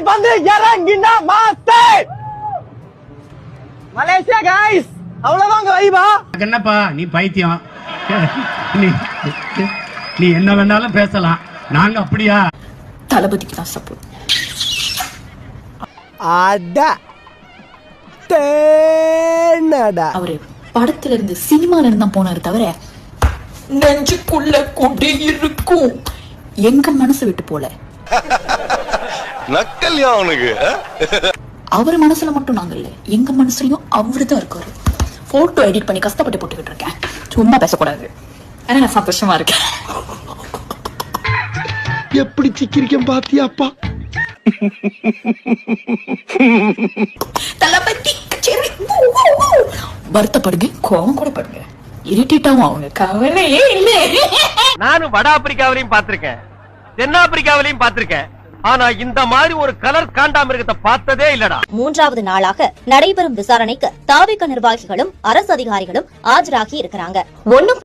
வந்து இறங்கினா மாஸ்டே Malaysia guys அவ்வளவுதான் வைபா. என்னப்பா நீ பைத்தியம், நீ என்ன வேணாலும் பேசலாம், நாங்க அப்படியா? தளபதிக்கு தான் சப்போர்ட். அடா தேனடா. அவரு படத்துல இருந்து சினிமால இருந்து தான் போனாரு தவிர நெஞ்சுக்குள்ள கொண்டு இருக்கும் எங்க மனசு விட்டு போல. நக்கல்யா அவனுக்கு. அவர் மனசுல மட்டும் நாங்க இல்ல, எங்க மனசுலயும் அவருதான் இருக்காரு. போட்டோ எடிட் பண்ணி கஷ்டப்பட்டு போட்டுக்கிட்டு இருக்கேன், சும்மா பேசக்கூடாது. ஆனா நான் சந்தோஷமா இருக்கேன். எப்படி சிக்கிரிக்கம் பாத்தியாப்பா. தளபதி கச்சேரி வருத்தப்படுங்க, கோவம் கூட படுங்க, இரிட்டேட்டாவும் அவங்க கவலையே இல்லை. நானும் வட ஆப்பிரிக்காவிலையும் பாத்திருக்கேன், தென் ஆப்பிரிக்காவிலையும் பாத்திருக்கேன். ஆனா இந்த மாதிரி ஒரு கலர் காண்டாமிருகத்தை பார்த்ததே இல்லடா. மூன்றாவது நாளாக நடைபெறும் விசாரணைக்கு தாவேகா நிர்வாகிகளும் அரசு அதிகாரிகளும் ஆஜராகி இருக்கிறாங்க.